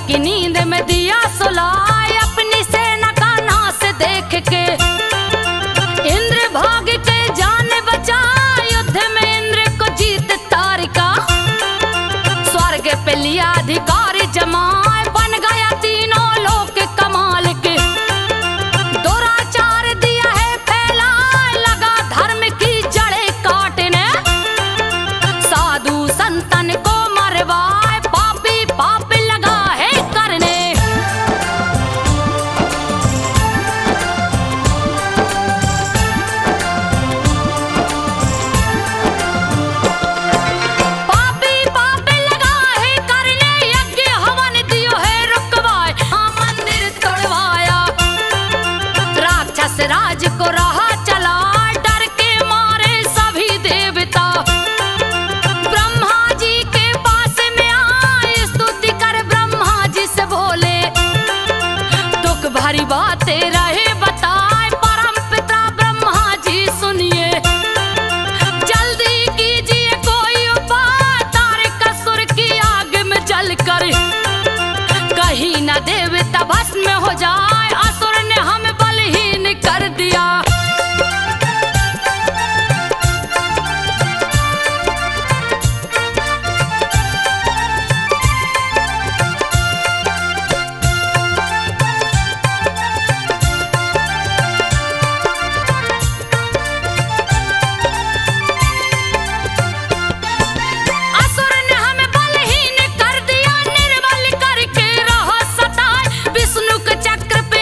की नींद में दिया सुलाए, अपनी सेना का नाश देख के इंद्र भाग के जान बचाए। युद्ध में इंद्र को जीत तारिका, स्वर्ग पे लिया अधिकारी जमाए। बन गया तीनों लोक कमाल के, दुराचार दिया है फैलाए। लगा धर्म की जड़ें काटने, साधु संतन को मरवाए। पापी पाप लगा है करने। पापी पाप लगा है करने, यज्ञ हवन दियो है रुकवाए। मंदिर तोड़वाया, राक्षस राज को रहा चला। डर के मारे सभी देवता ब्रह्मा जी के पास में आए। स्तुति कर ब्रह्मा जी से बोले, दुख भरी बातें रहे बताए। परम पिता ब्रह्मा जी सुनिए, जल्दी कीजिए कोई उपाय। तारकासुर की आग में जलकर कहीं न देवता भस्म हो जाए। असुर ने हमें बलहीन कर दिया। असुर ने हमें बलहीन कर दिया, निर्बल करके रहा सताए। विष्णु के चक्र पे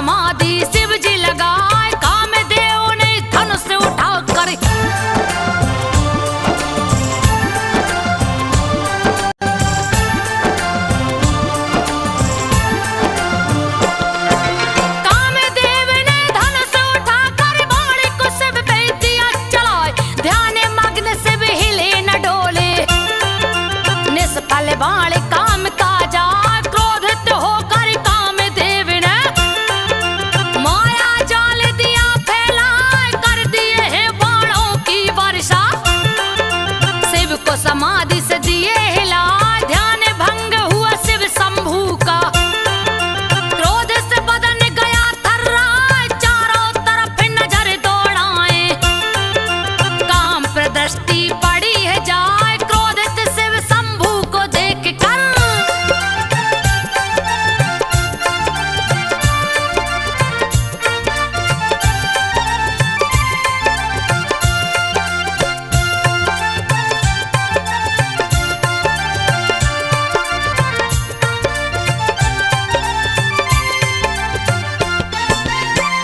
समाधि शिव जी लगाए, कामदेव ने धनुष उठा कर कामदेव ने धनुष उठा कर बाण को शिव पे दिया चलाए, ध्यान मग्न शिव हिले न डोले, निष्फल बाण काम का जा, क्रोधित होकर कामदेव ने माया जाल दिया फैलाए, कर दिए हैं बाणों की वर्षा, शिव को समाधि से दिए हिला, ध्यान भंग हुआ शिव शंभू का, क्रोध से बदन गया थर्राए, चारों तरफ नजर दौड़ाए, काम प्रदृष्टि पड़ी है जाए, क्रोधित शिव शंभू को देख कर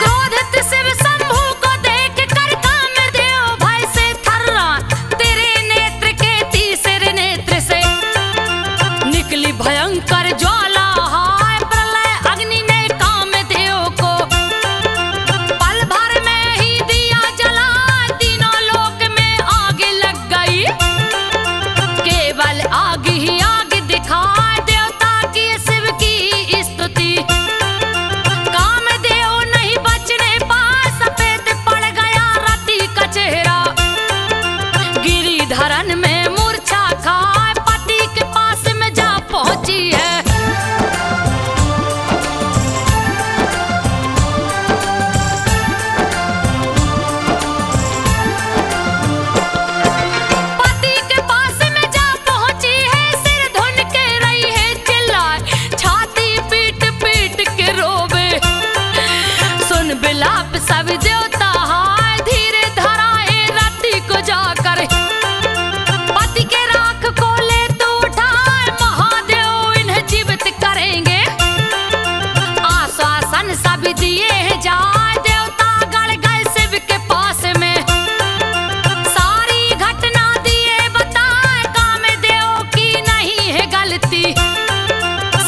क्रोधित शिव शंभू को देख कर कामदेव भय से थर्रा, तेरे नेत्र के तीसरे नेत्र से निकली भयंकर ज्वाला, हाय प्रलय अग्नि ने कामदेव को पल भर में ही दिया जला, तीनों लोक में आग लग गई, केवल आग ही आग दिखाए, देवता की शिव की स्तुति, कामदेव नहीं बचने पाए, सफेद पड़ गया रति का चेहरा, गिरिधरन में मूर्छा खाए, पति के पास में जा पहुंची है, पति के पास में जा पहुंची है, सिर धुन के रही है चिल्लाए, छाती पीट पीट के रोवे, सुन बिलाप सब देवता, हाय धीरे धराए रति को जाकर, पति के राख को ले तो उठाए, महादेव इन्हें जीवित करेंगे, आश्वासन सब दिए हैं जाए, देवता गड़ गए शिव के पास में, सारी घटना दिए बताए, कामदेव की नहीं है गलती,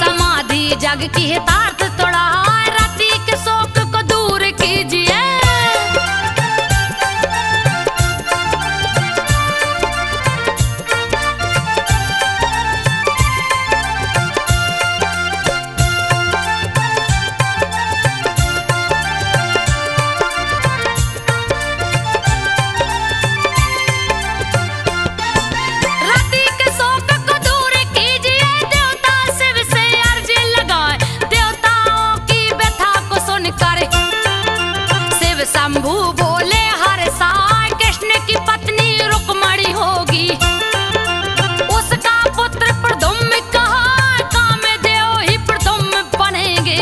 समाधि जग की हितार्थ तोड़ाए, रति के शोक को दूर कीजिए, रति के शोक को दूर कीजिए, देवता शिव से अर्जी लगाए, देवताओं की व्यथा को सुनकर शिव शंभू बोले हर साय, कृष्ण की पत्नी रुक्मणी होगी, उसका पुत्र प्रद्युम्न कहा, कामदेव ही प्रद्युम्न बनेंगे,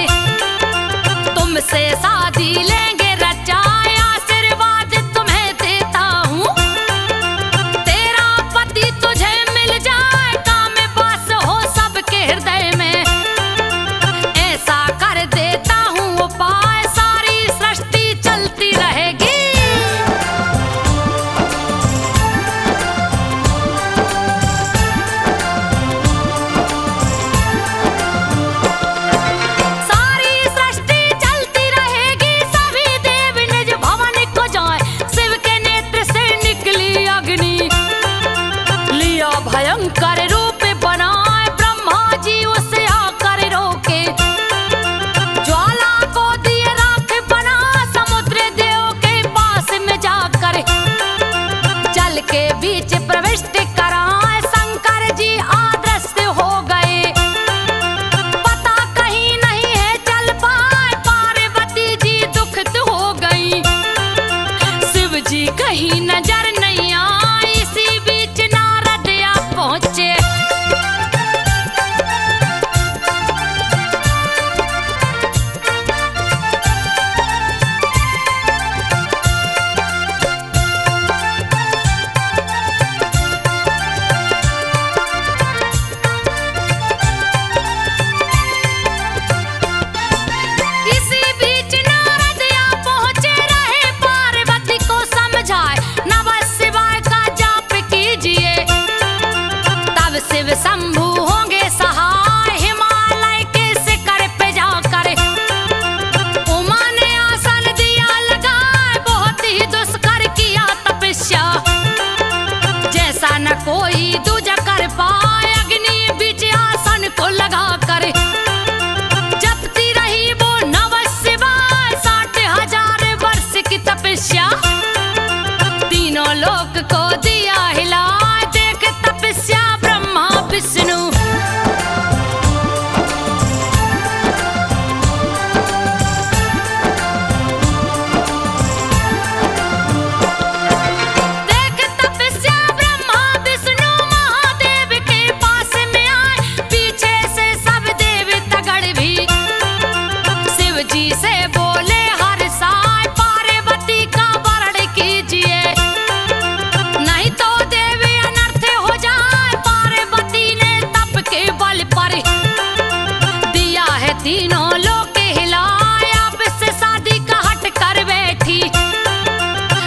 तुमसे शादी लेंगे रचाए, आशीर्वाद तुम्हें देता हूँ, तेरा पति तुझे मिल जाए, काम वास हो सबके हृदय में, ऐसा कर देता हूँ उपाय, सारी सृष्टि चलती रहेगी, सारी सृष्टि चलती रहेगी, सब पापी से बोले हर साय पार्वती का वरण कीजिए, नहीं तो देवी अनर्थ हो जाए। पार्वती ने तप के बल पर दिया है तीनों लोग हिलाए, अब से शादी का हट कर बैठी।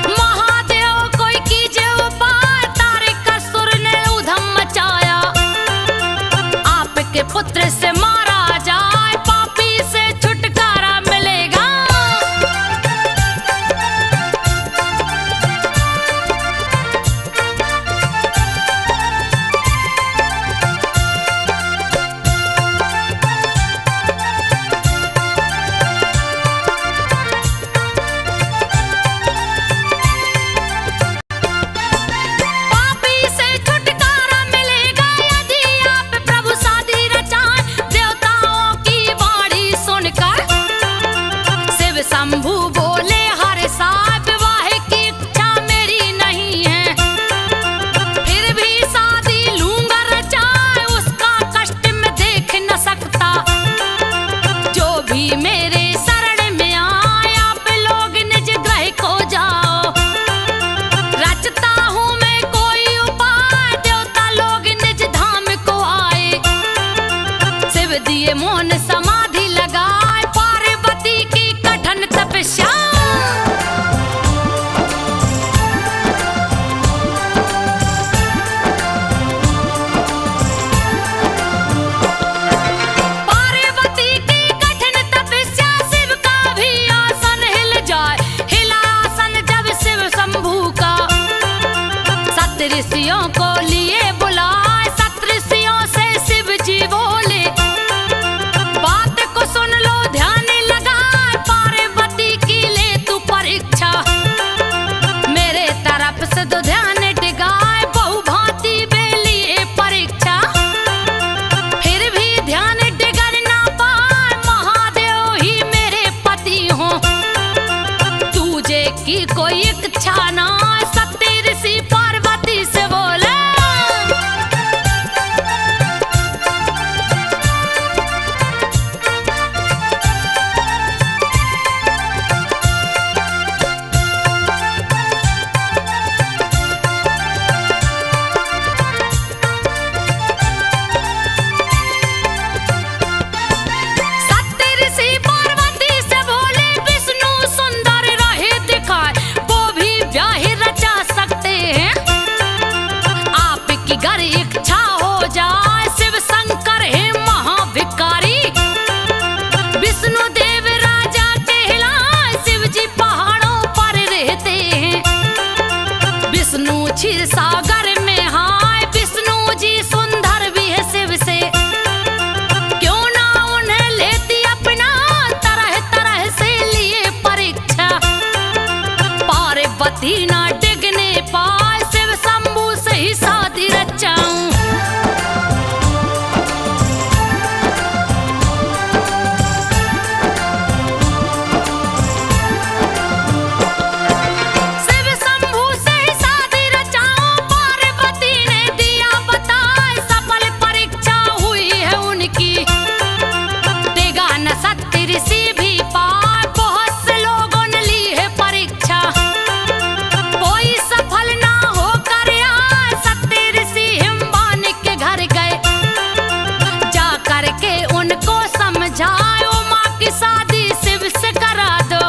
महादेव कोई कीजिए उपाय, तारिका सुर ने उधम मचाया। आपके पुत्र से मारा जाए, पापी से छुटकारा मिलेगा। पापी से छुटकारा मिलेगा यदि आप प्रभु शादी रचाएं। देवताओं की वाणी सुनकर शिव शंभु बोले हर साय विवाह की इच्छा मेरी नहीं है, फिर भी शादी लूंगा रचाए। उसका कष्ट मैं देख न सकता, जो भी मेरे शरण में आए। आप लोग निज ग्रह को जाओ, रचता हूँ मैं कोई उपाय। देवता लोग निज धाम को आए, शिव दिए मौन समाधि लगाए। पार्वती की कठिन तपस्या पार्वती की कठिन तपस्या, शिव का भी आसन हिल जाए। हिला आसन जब शिव शंभु का, सत ऋषियों को लिए बुलाए। सत ऋषियों से शिव जी बोले, बात को सुन लो ध्यान लगाए। पार्वती की ले तू परीक्षा, मेरे तरफ से तो ध्यान टिकाए। बहुभांति बेलिए परीक्षा, फिर भी ध्यान टिकर ना पाए। महादेव ही मेरे पति हों, तुझे की कोई इच्छा ना। सत्य ऋषि पार्वती से बोले, सत्य ऋषि पार्वती से बोले, विष्णु सुंदर रहे दिखाए, वो भी ब्याह रचा सकते हैं। आपकी घर इच्छा हो जाए, शिव शंकर है महाभिकारी। विष्णु देव राजा कहलाए, शिव जी पहाड़ों पर रहते हैं। विष्णु क्षीर सागर में हाय, विष्णु जी सुंदर भी है शिव से। क्यों ना उन्हें लेती अपना, तरह तरह से लिए परीक्षा। पार्वती ना डिगने पाए, शिव शंभु से ही शादी रचाऊं। शिव शंभु से ही शादी रचाऊं, पार्वती ने दिया बताए। सफल परीक्षा हुई है उनकी, देगा न सत्य ऋषि भी पाए। बहुत से लोगों ने ली है परीक्षा, कोई सफल ना होकर आए। सत्य ऋषि हिमवान के घर गए, जा करके उनको समझाओ। माँ की शादी शिव से करा दो,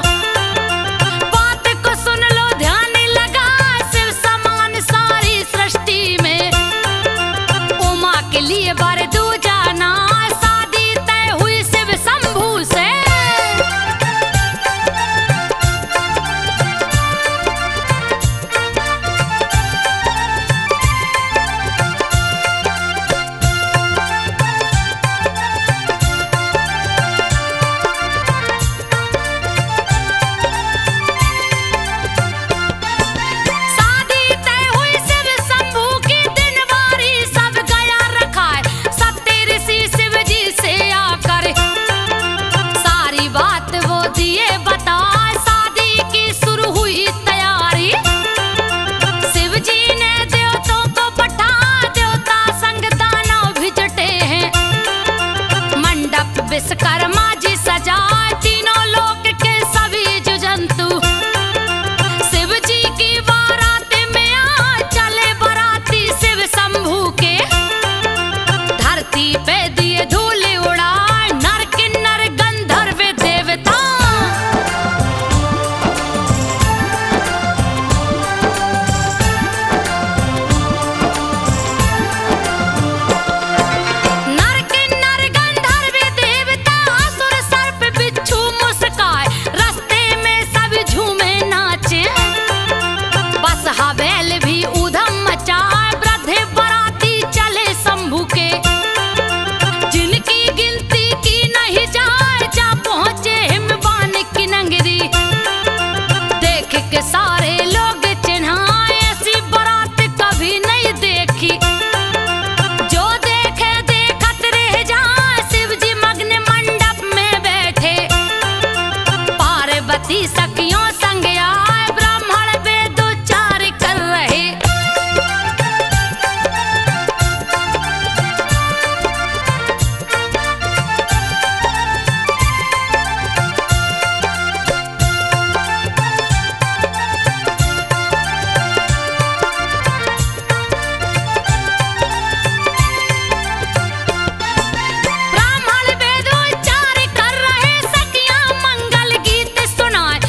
बात को सुन लो ध्यान लगा। शिव समान सारी सृष्टि में, उमा के लिए वर दूजा ना। शादी तय हुई शिव शंभु से, शादी तय हुई शिव शंभु की। दिनवारी सब गया रखाए, सत्य ऋषि शिव जी से आकर सारी बात वो दिए बताए। शादी की शुरू हुई तैयारी, शिव जी ने देवताओं को पठा। देवता संग दानव भी जुटे हैं, मंडप विश्वकर्मा जी सजाए। तीनों लोग दासी सखियों संग आए ब्राह्मण वेदोच्चार कर रहे। ब्राह्मण वेदोच्चार कर रहे, सखियां मंगल गीत सुनाए।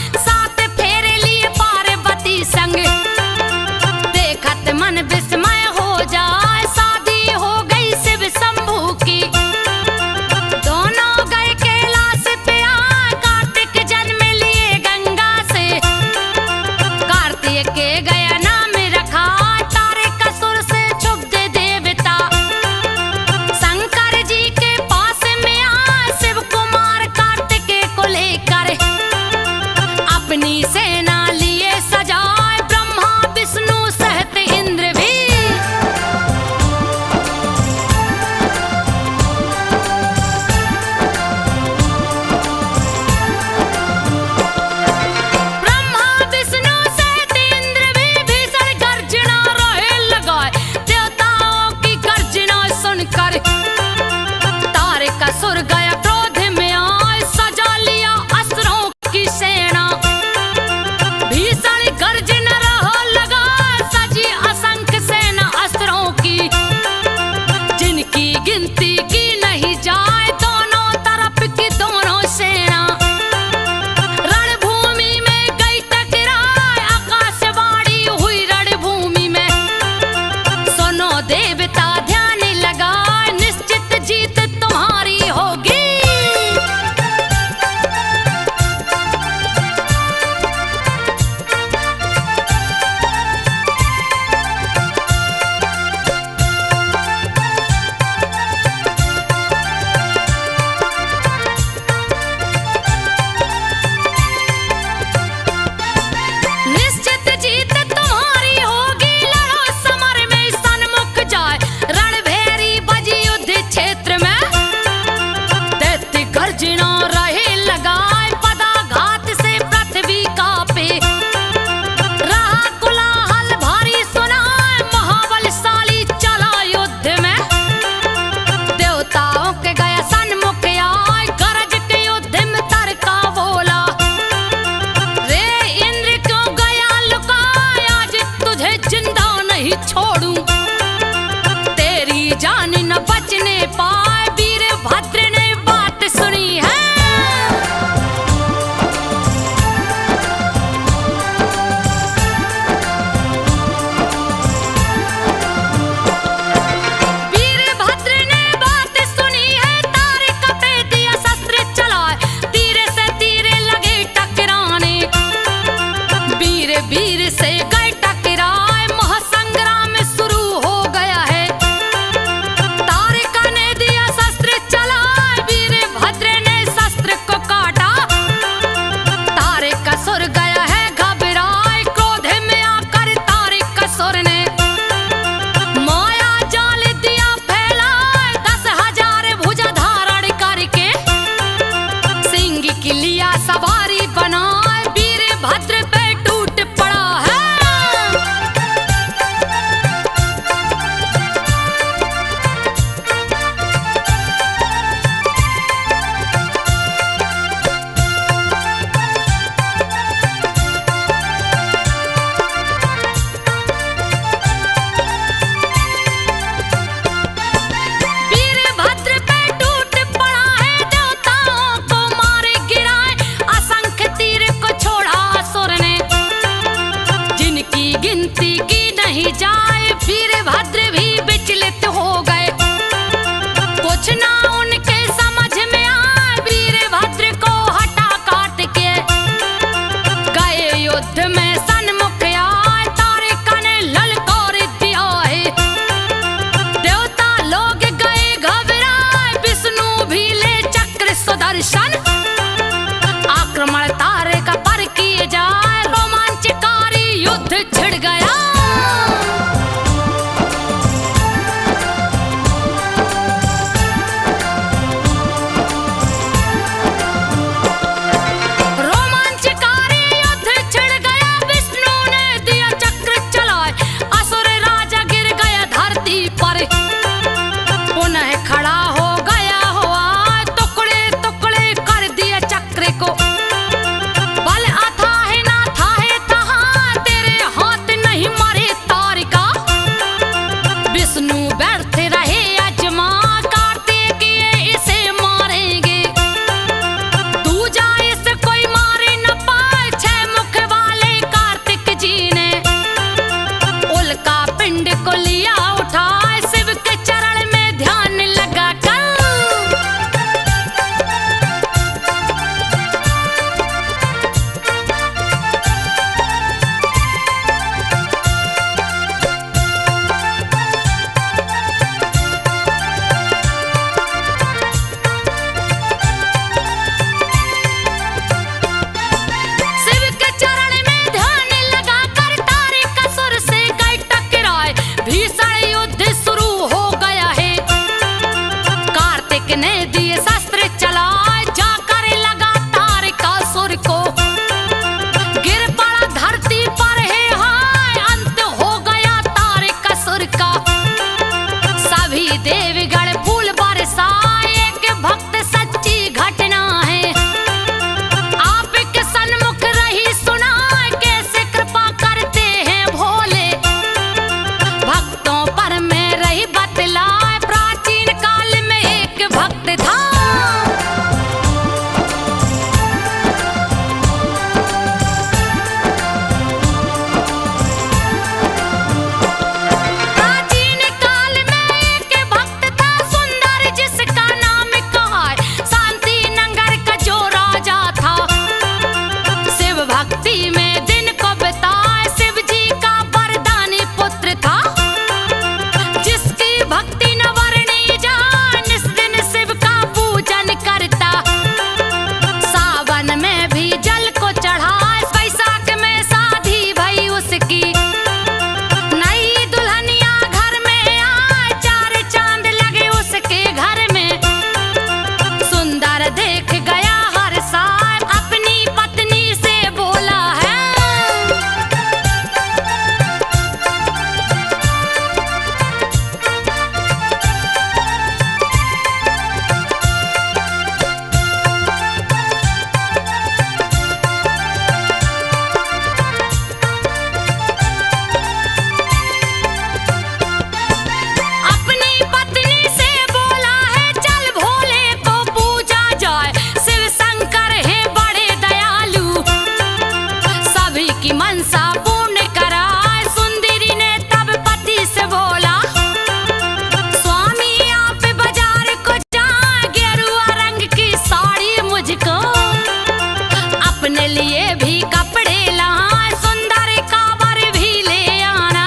चलिए भी कपड़े लाए, सुंदर कांवर भी ले आना,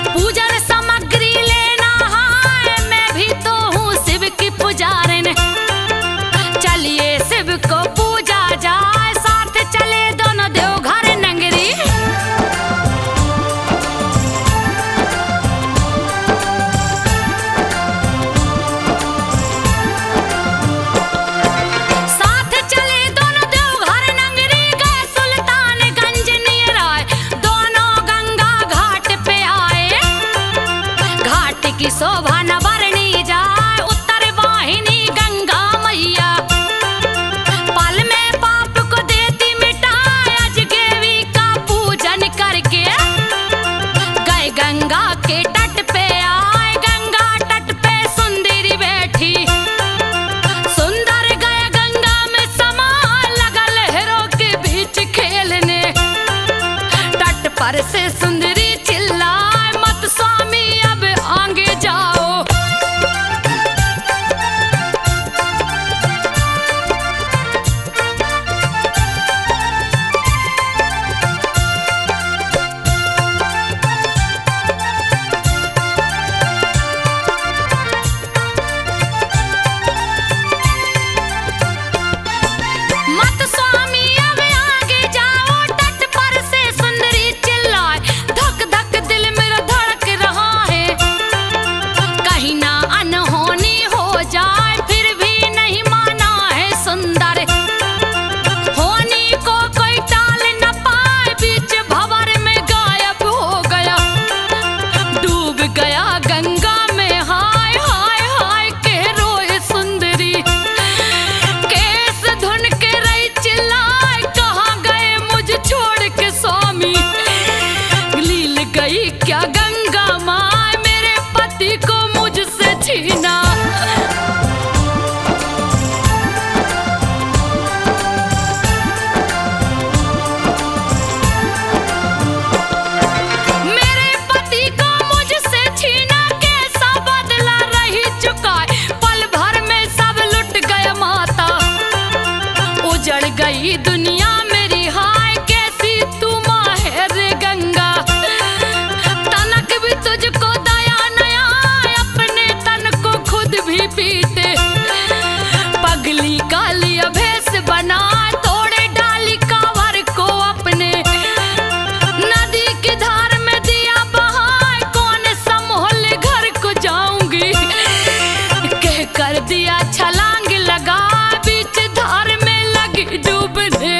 पूजन सामग्री लेना है, मैं भी तो हूँ शिव की पुजारिन। चलिए शिव को पूजा जाए, साथ चले दोनों देवघर नगरी। साथ चले दोनों देवघर नगरी, गए सुल्तानगंज नियर आए, दोनों गंगा घाट पे आए। घाट की शोभा न वर्णी जाए, उत्तर वाहिनी गंगा मैया, पल में पाप को देती मिटाए, अजगेवी का पूजन करके गए गंगा के तट पे आए। गंगा तट पे सुंदरी बैठी, सुंदर गए गंगा में समा, लगा लहरों के बीच खेलने। तट पर से सुंदरी चिल्लाए, मत स्वामी अब आगे जाओ। मत स्वामी अब आगे जाओ, तट पर से सुंदरी चिल्लाए, धक धक दिल मेरा धड़क रहा है, कहीं ना अनहोनी हो जाए, फिर भी नहीं माना है सुंदर। होनी को कोई टाल न पाए, बीच भंवर में गायब हो गया, डूब गया गंगा में। हाय हाय हाय कह रोए सुंदरी, केस धुन के रही चिल्लाए, कहाँ गए मुझे छोड़ के स्वामी। लील गई क्या गंगा माँ, मेरे पति को मुझसे छीना। मेरे पति को मुझसे छीना, कैसा बदला रही चुका है, पल भर में सब लुट गया माता, उजड़ गई दुनिया मेरी। हाय कैसी तू माँ है रे गंगा, तनक भी तुझको दया नया, अपने तन को खुद भी पीते। पगली काली अभेस बना, तोड़े डाली कांवर को अपने, नदी की धार में दिया बहाए, कौन संभोले घर को जाऊंगी। कह कर दिया छलांग लगा, बीच धार में लगी डूबने।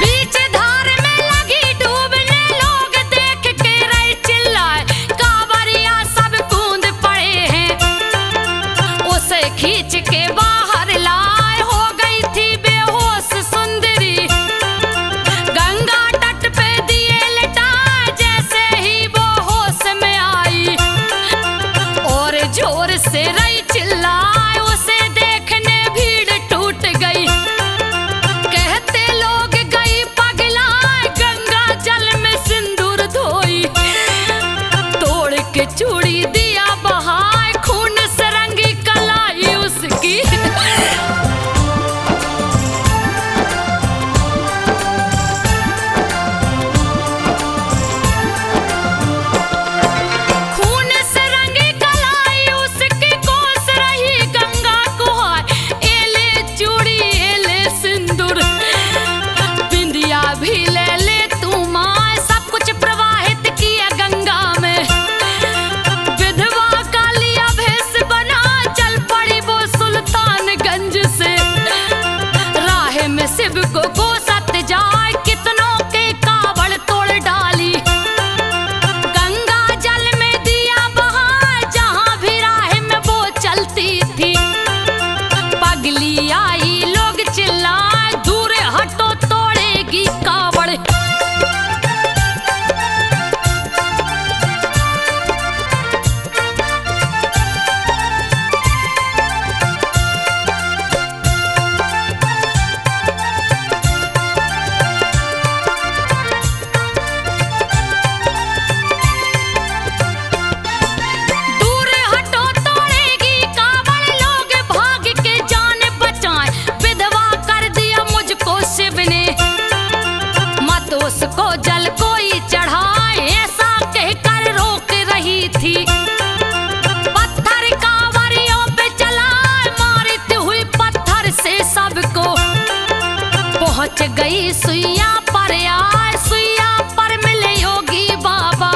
बीच धार में लगी डूबने, लोग देख के रहे चिल्लाए, कांवरिया सब कूद पड़े हैं। उसे खींच के बाहर लाए, हो गई थी बेहोश सुंदरी, गंगा तट पे दिए लटाए, जैसे ही वो होश में आई, और जोर से रही चिल्लाए, उसे देखने भीड़ टूट गई। कहते लोग गई पगलाए, गंगा जल में सिंदूर धोई, तोड़ के चूड़ी दिया बहाए, खून से रंगी कलाई उसकी। खून से रंगी कलाई उसकी, कोस रही सुइया पर आए, सुइया पर मिले योगी बाबा।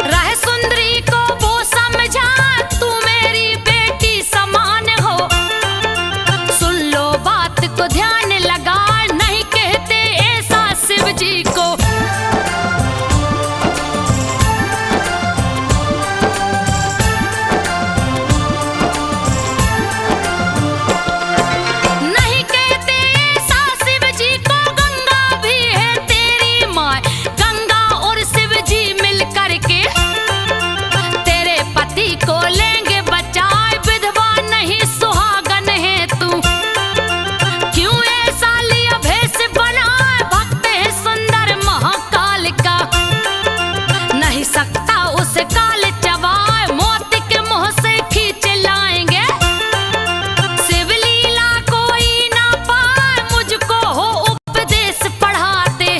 रहे सुंदरी को वो समझा, तू मेरी बेटी समान हो। सुन लो बात को ध्यान लगा, नहीं कहते ऐसा शिव जी को। नहीं कहते ऐसा शिव जी को, गंगा भी है तेरी माँ। गंगा और शिव जी मिल करके तेरे पति को लेंगे बचाए, विधवा नहीं सुहागन है तू। क्यों ऐसा लिया भेष बनाए, भक्त है सुंदर महाकाल का। नहीं सकता उसे काल चबाए, मौत के मुंह से खींच लाएंगे। शिव लीला कोई ना पाए, मुझको हो उपदेश पढ़ाते।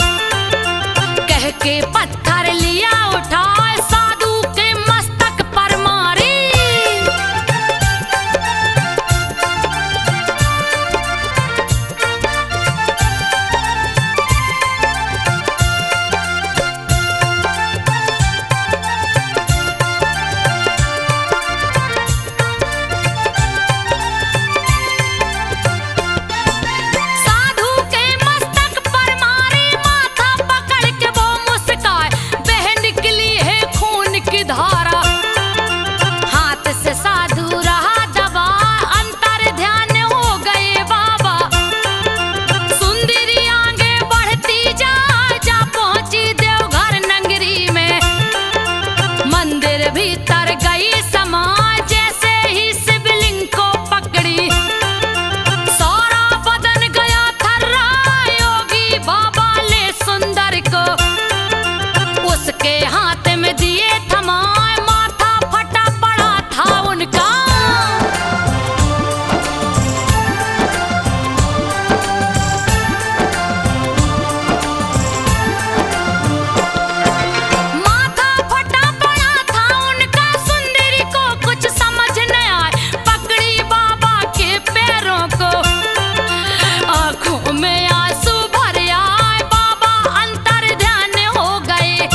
कह के पत्थर लिया उठाए, साधु के मस्तक पर मारी। साधु के मस्तक पर मारे, माथा पकड़ के वो मुस्काए। बह निकली है खून की धारा, हाथ से साधु रहा दबा। अंतर ध्यान हो गए बाबा। सुंदरी आगे बढ़ती जा, जा पहुंची देवघर नगरी में। मंदिर भीतर गई समा, जैसे ही शिवलिंग को पकड़ी। सारा बदन गया थर्रा, योगी बाबा ले सुंदर को। उसके हाथ में दिए थमाए, माथा फटा पड़ा था उनका। माथा फटा पड़ा था उनका, सुंदरी को कुछ समझ न आए। पकड़ी बाबा के पैरों को, आंखों में आंसू भर आए। बाबा अंतर ध्यान हो गए,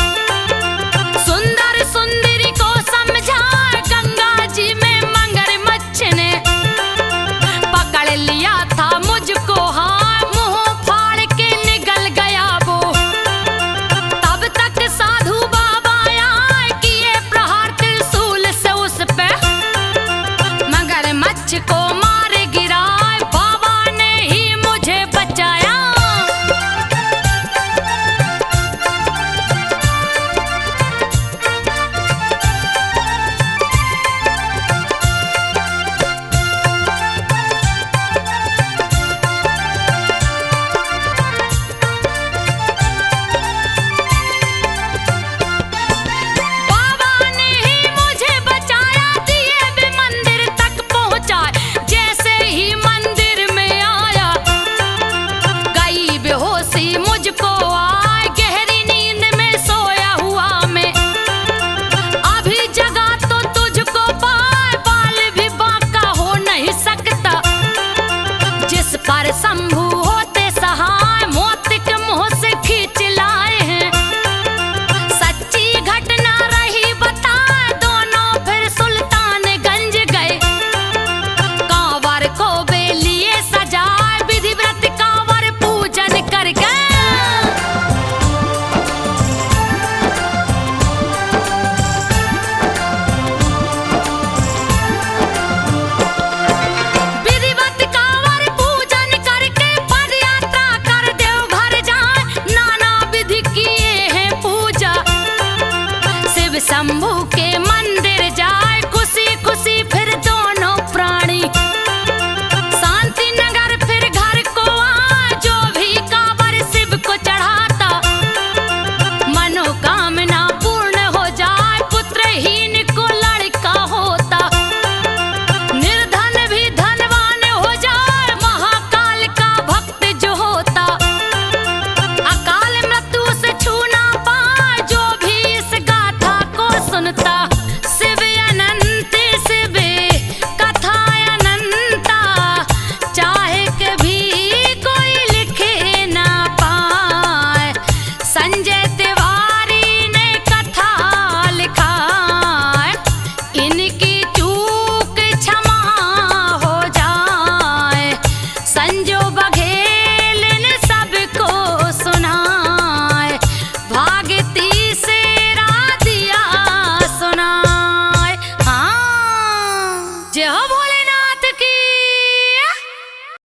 सुंदर सुंदरी को समझा। गंगा जी में मगरमच्छ ने पकड़ लिया था मुझको, हाँ मुंह फाड़ के निगल गया वो। तब तक साधु बाबा आए, किए प्रहार त्रिशूल से उस पे। मगरमच्छ को